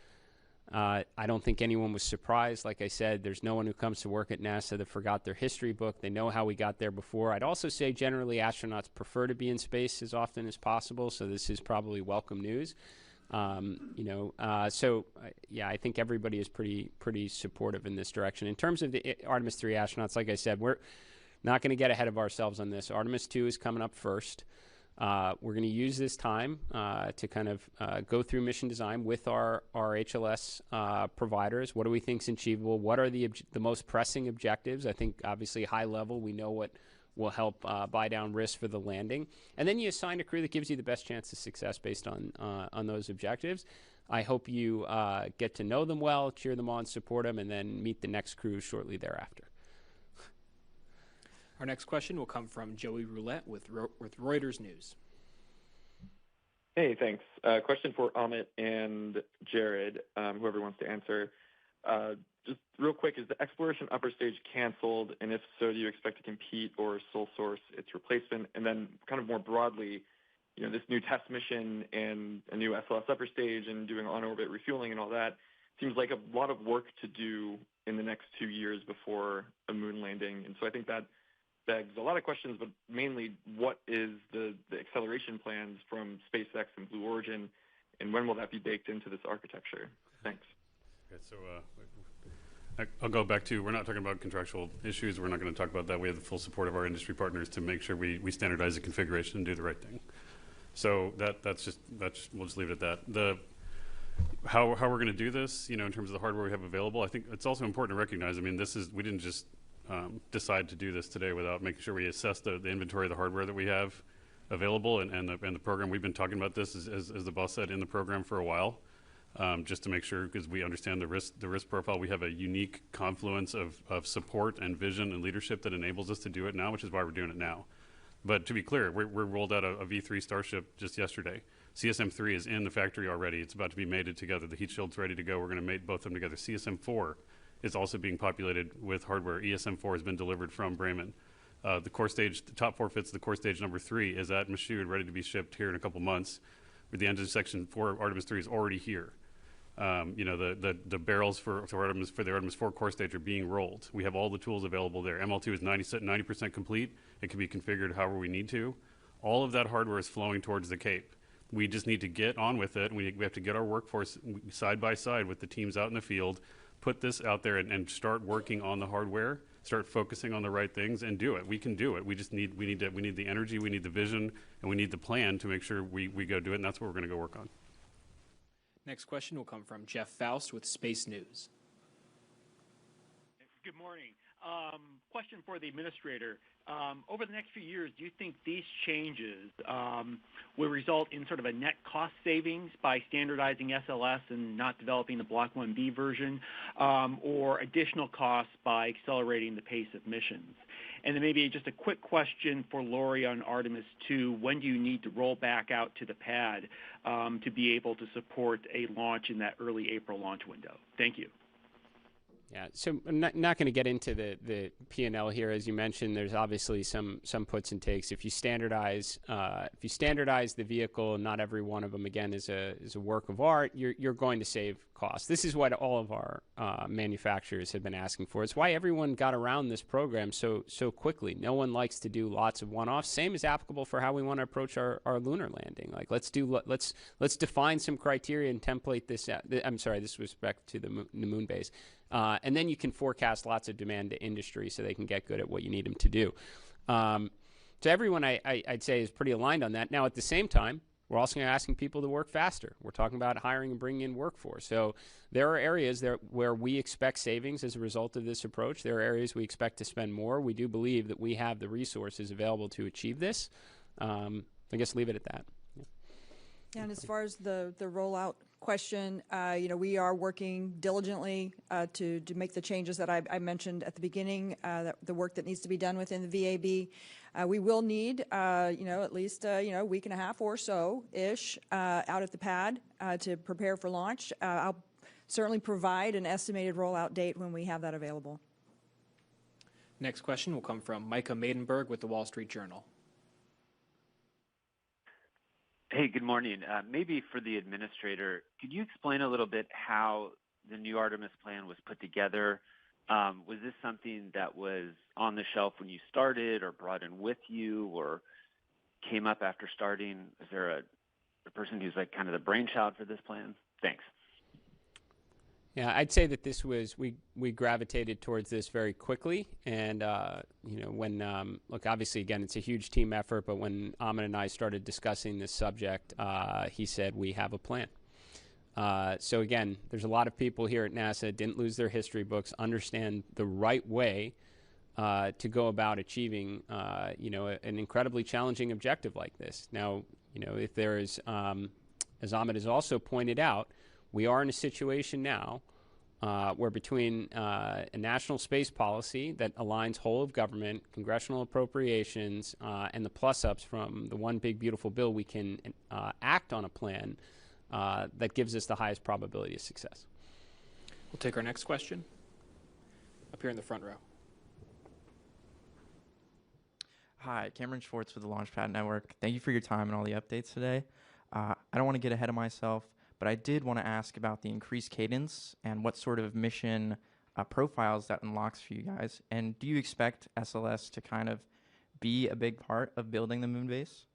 S2: I don't think anyone was surprised. Like I said, there's no one who comes to work at NASA that forgot their history book. They know how we got there before. I'd also say generally astronauts prefer to be in space as often as possible, so this is probably welcome news. Yeah, I think everybody is pretty supportive in this direction. In terms of the Artemis III astronauts, like I said, we're not going to get ahead of ourselves on this. Artemis II is coming up first. We're going to use this time to kind of go through mission design with our HLS providers. What do we think is achievable? What are the most pressing objectives? I think obviously high level, we know what will help buy down risk for the landing. And then you assign a crew that gives you the best chance of success based on those objectives. I hope you get to know them well, cheer them on, support them, and then meet the next crew shortly thereafter.
S1: Our next question will come from Joey Roulette with Reuters News.
S20: Hey, thanks. Question for Amit and Jared, whoever wants to answer. Just real quick, is the exploration upper stage canceled? And if so, do you expect to compete or sole source its replacement? And then kind of more broadly, this new test mission and a new SLS upper stage and doing on-orbit refueling and all that seems like a lot of work to do in the next 2 years before a moon landing. And so I think that begs a lot of questions, but mainly what is the acceleration plans from SpaceX and Blue Origin, and when will that be baked into this architecture? Thanks.
S3: Okay, so I'll go back to, we're not talking about contractual issues. We're not going to talk about that. We have the full support of our industry partners to make sure we standardize the configuration and do the right thing. So we'll just leave it at that. How we're going to do this, in terms of the hardware we have available, I think it's also important to recognize, we didn't just decide to do this today without making sure we assess the inventory of the hardware that we have available and the program. We've been talking about this, as the boss said, in the program for a while, just to make sure, because we understand the risk profile. We have a unique confluence of support and vision and leadership that enables us to do it now, which is why we're doing it now. But to be clear, we rolled out a V3 Starship just yesterday. CSM3 is in the factory already. It's about to be mated together. The heat shield's ready to go. We're going to mate both of them together. CSM4 is also being populated with hardware. ESM4 has been delivered from Bremen. The core stage, the top 4 fits of the core stage number 3 is at Michoud, ready to be shipped here in a couple months. With the engine section 4 Artemis 3 is already here. The barrels for the Artemis 4 core stage are being rolled. We have all the tools available there. ML2 is 90% complete. It can be configured however we need to. All of that hardware is flowing towards the Cape. We just need to get on with it. We have to get our workforce side by side with the teams out in the field, put this out there and start working on the hardware, start focusing on the right things, and do it. We can do it. We need the energy, we need the vision, and we need the plan to make sure we go do it, and that's what we're going to go work on.
S1: Next question will come from Jeff Faust with Space News.
S14: Good morning. Question for the administrator. Over the next few years, do you think these changes will result in sort of a net cost savings by standardizing SLS and not developing the Block 1B version, or additional costs by accelerating the pace of missions? And then maybe just a quick question for Lori on Artemis II. When do you need to roll back out to the pad to be able to support a launch in that early April launch window? Thank you.
S2: Yeah, so I'm not going to get into the P&L here. As you mentioned, there's obviously some puts and takes. If you standardize the vehicle, not every one of them again is a work of art. You're going to save costs. This is what all of our manufacturers have been asking for. It's why everyone got around this program so quickly. No one likes to do lots of one-offs. Same is applicable for how we want to approach our lunar landing. Like let's define some criteria and template this out. I'm sorry, this was respect to the moon base. And then you can forecast lots of demand to industry so they can get good at what you need them to do. So everyone, I'd say, is pretty aligned on that. Now, at the same time, we're also asking people to work faster. We're talking about hiring and bringing in workforce. So there are areas where we expect savings as a result of this approach. There are areas we expect to spend more. We do believe that we have the resources available to achieve this. I guess leave it at that.
S4: Yeah, and as far as the rollout question, we are working diligently to make the changes that I mentioned at the beginning, the work that needs to be done within the VAB. We will need, at least, a week and a half or so-ish out at the pad to prepare for launch. I'll certainly provide an estimated rollout date when we have that available.
S1: Next question will come from Micah Maidenberg with the Wall Street Journal.
S21: Hey, good morning. Maybe for the administrator, could you explain a little bit how the new Artemis plan was put together, was this something that was on the shelf when you started, or brought in with you, or came up after starting? Is there a person who's like kind of the brainchild for this plan? Thanks.
S2: Yeah, I'd say that this was, we gravitated towards this very quickly. And, when, look, obviously, again, it's a huge team effort, but when Amit and I started discussing this subject, he said, we have a plan. So, again, there's a lot of people here at NASA didn't lose their history books, understand the right way to go about achieving, an incredibly challenging objective like this. Now, if there is, as Amit has also pointed out, we are in a situation now where between a national space policy that aligns whole of government, congressional appropriations, and the plus-ups from the One Big Beautiful Bill, we can act on a plan that gives us the highest probability of success.
S1: We'll take our next question up here in the front row.
S22: Hi, Cameron Schwartz with the Launchpad Network. Thank you for your time and all the updates today. I don't want to get ahead of myself, but I did want to ask about the increased cadence and what sort of mission profiles that unlocks for you guys. And do you expect SLS to kind of be a big part of building the moon base?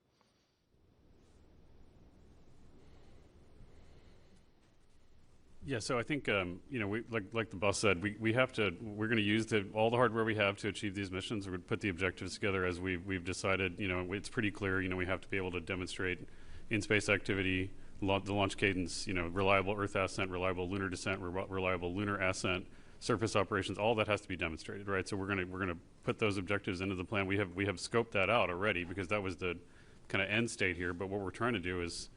S3: Yeah, so I think we, like the boss said, we're going to use all the hardware we have to achieve these missions. We're going to put the objectives together as we've decided. It's pretty clear. We have to be able to demonstrate in-space activity, the launch cadence, reliable Earth ascent, reliable lunar descent, reliable lunar ascent, surface operations. All that has to be demonstrated, right? So we're gonna put those objectives into the plan. We have scoped that out already because that was the kind of end state here. But what we're trying to do is,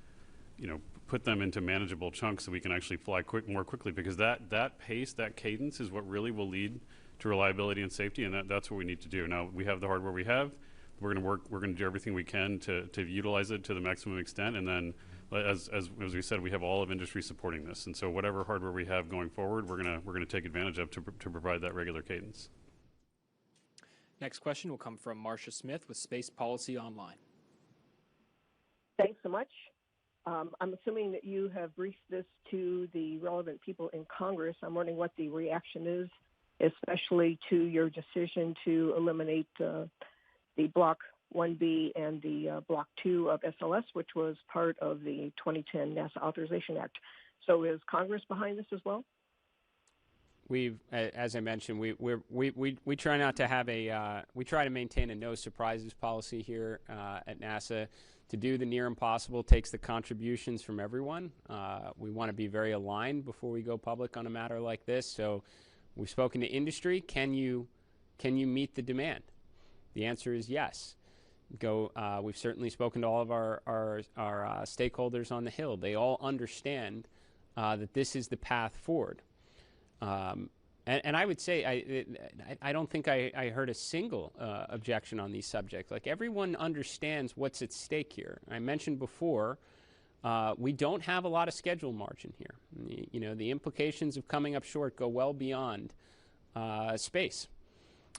S3: put them into manageable chunks so we can actually fly more quickly, because that pace, that cadence is what really will lead to reliability and safety, and that's what we need to do. Now, we have the hardware we have. We're going to do everything we can to utilize it to the maximum extent, and then as we said, we have all of industry supporting this, and so whatever hardware we have going forward, we're gonna take advantage of to provide that regular cadence.
S1: Next question will come from Marcia Smith with Space Policy Online.
S23: Thanks so much. I'm assuming that you have briefed this to the relevant people in Congress. I'm wondering what the reaction is, especially to your decision to eliminate the Block 1B and the Block 2 of SLS, which was part of the 2010 NASA Authorization Act. So is Congress behind this as well?
S2: As I mentioned, we try not to have we try to maintain a no surprises policy here at NASA. To do the near impossible takes the contributions from everyone. We want to be very aligned before we go public on a matter like this. So we've spoken to industry. Can you meet the demand? The answer is yes. We've certainly spoken to all of our stakeholders on the Hill. They all understand that this is the path forward. And I would say I don't think I heard a single objection on these subjects. Like, everyone understands what's at stake here. I mentioned before, we don't have a lot of schedule margin here. The implications of coming up short go well beyond space.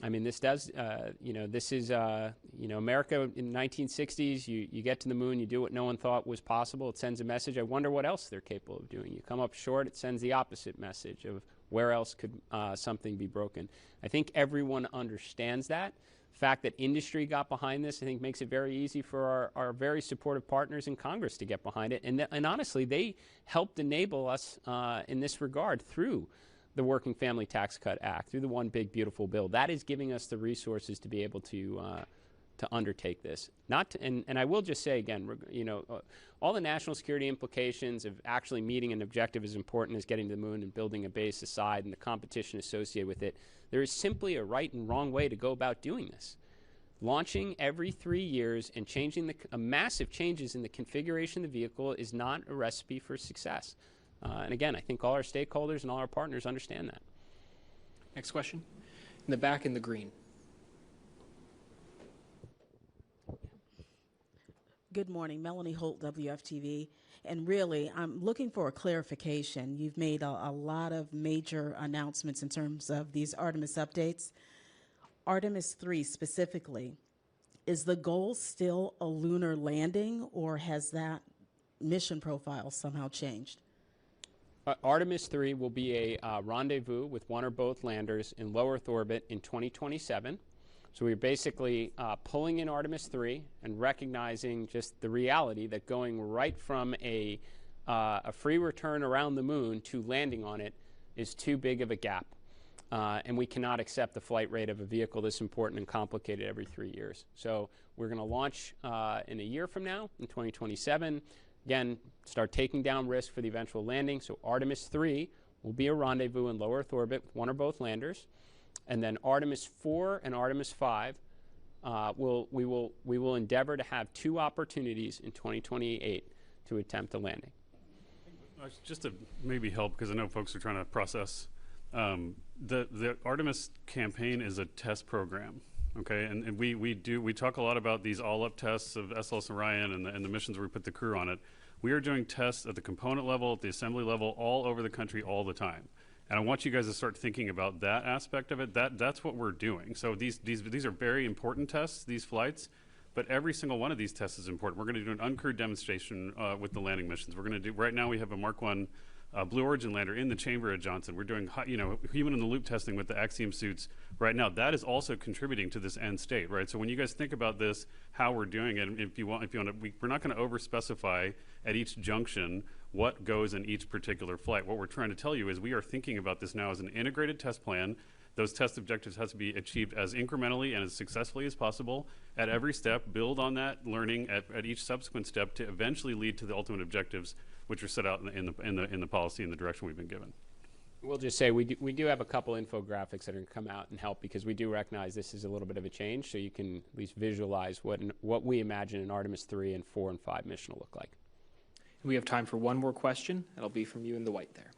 S2: I mean, this does, this is, America in the 1960s, you get to the moon, you do what no one thought was possible. It sends a message. I wonder what else they're capable of doing. You come up short, it sends the opposite message of where else could something be broken. I think everyone understands that. The fact that industry got behind this, I think, makes it very easy for our very supportive partners in Congress to get behind it. And honestly, they helped enable us in this regard through the Working Family Tax Cut Act, through the One Big Beautiful Bill. That is giving us the resources to be able to undertake this. And I will just say again, all the national security implications of actually meeting an objective as important as getting to the moon and building a base aside, and the competition associated with it. There is simply a right and wrong way to go about doing this. Launching every 3 years and changing massive changes in the configuration of the vehicle is not a recipe for success. And again, I think all our stakeholders and all our partners understand that.
S1: Next question. In the back in the green.
S24: Good morning, Melanie Holt, WFTV. And really, I'm looking for a clarification. You've made a lot of major announcements in terms of these Artemis updates. Artemis III specifically, is the goal still a lunar landing, or has that mission profile somehow changed?
S2: Artemis III will be a rendezvous with one or both landers in low Earth orbit in 2027. So we're basically pulling in Artemis III and recognizing just the reality that going right from a free return around the moon to landing on it is too big of a gap. And we cannot accept the flight rate of a vehicle this important and complicated every 3 years. So we're going to launch in a year from now, in 2027. Again, start taking down risk for the eventual landing. So Artemis III will be a rendezvous in low Earth orbit with one or both landers. And then Artemis IV and Artemis V, we will endeavor to have 2 opportunities in 2028 to attempt a landing.
S3: Just to maybe help, because I know folks are trying to process, the Artemis campaign is a test program, okay? And we talk a lot about these all-up tests of SLS Orion and the missions where we put the crew on it. We are doing tests at the component level, at the assembly level, all over the country all the time. And I want you guys to start thinking about that aspect of it. That's what we're doing. So these are very important tests, these flights, but every single one of these tests is important. We're going to do an uncrewed demonstration with the landing missions. We're going to do, right now we have a Mark 1 Blue Origin lander in the chamber at Johnson. We're doing human in the loop testing with the Axiom suits right now. That is also contributing to this end state, right? So when you guys think about this, how we're doing it, if you want to, we're not going to over-specify at each junction what goes in each particular flight. What we're trying to tell you is we are thinking about this now as an integrated test plan. Those test objectives have to be achieved as incrementally and as successfully as possible at every step, build on that learning at each subsequent step to eventually lead to the ultimate objectives, which are set out in the policy and the direction we've been given.
S2: We'll just say we do have a couple infographics that are going to come out and help, because we do recognize this is a little bit of a change, so you can at least visualize what we imagine an Artemis 3 and 4 and 5 mission will look like.
S1: We have time for one more question. That'll be from you in the white there.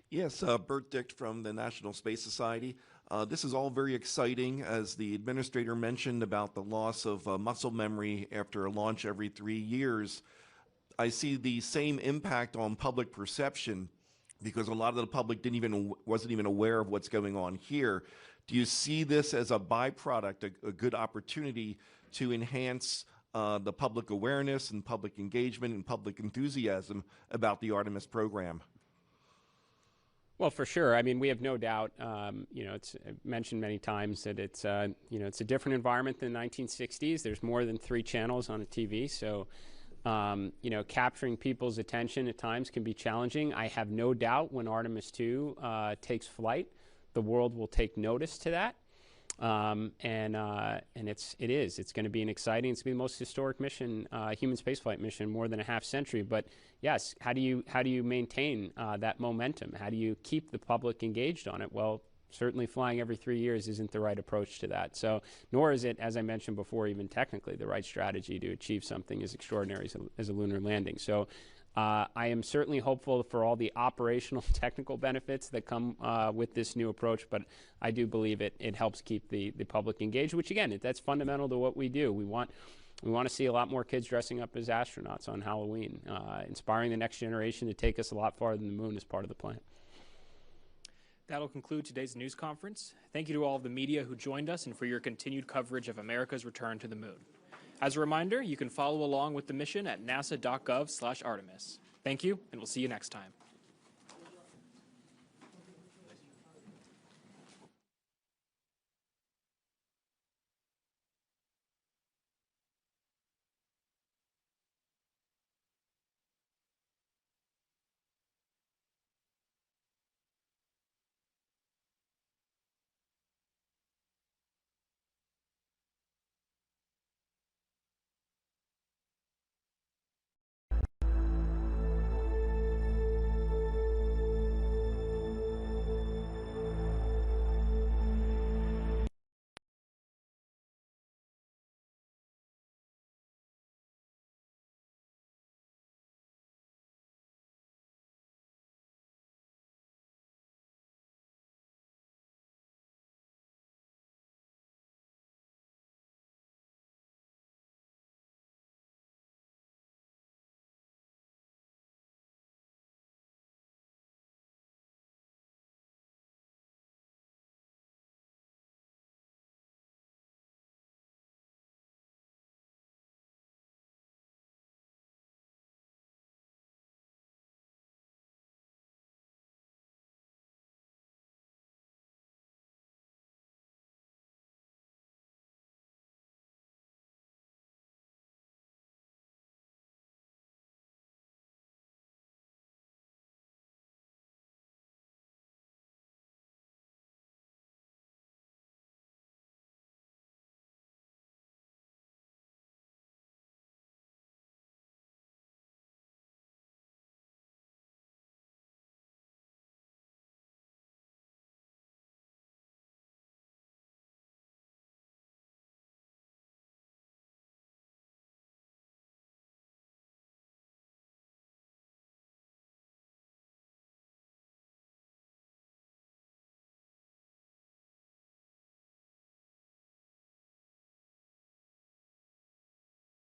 S5: Yes, Bert Dick from the National Space Society. This is all very exciting, as the administrator mentioned about the loss of muscle memory after a launch every 3 years. I see the same impact on public perception, because a lot of the public wasn't even aware of what's going on here. Do you see this as a byproduct, a good opportunity to enhance the public awareness and public engagement and public enthusiasm about the Artemis program?
S2: Well, for sure. I mean, we have no doubt. It's mentioned many times that it's a different environment than the 1960s. There's more than 3 channels on a TV, so capturing people's attention at times can be challenging. I have no doubt when Artemis II takes flight, the world will take notice to that. It's going to be an exciting, it's going to be the most historic mission, human spaceflight mission, more than a half century. But yes, how do you maintain that momentum? How do you keep the public engaged on it? Well, certainly flying every 3 years isn't the right approach to that. So, nor is it, as I mentioned before, even technically the right strategy to achieve something as extraordinary as a lunar landing. So, I am certainly hopeful for all the operational technical benefits that come with this new approach, but I do believe it helps keep the public engaged, which again, that's fundamental to what we do. We want to see a lot more kids dressing up as astronauts on Halloween, inspiring the next generation to take us a lot farther than the moon as part of the plan.
S1: That'll conclude today's news conference. Thank you to all of the media who joined us and for your continued coverage of America's return to the moon. As a reminder, you can follow along with the mission at nasa.gov/Artemis. Thank you, and we'll see you next time.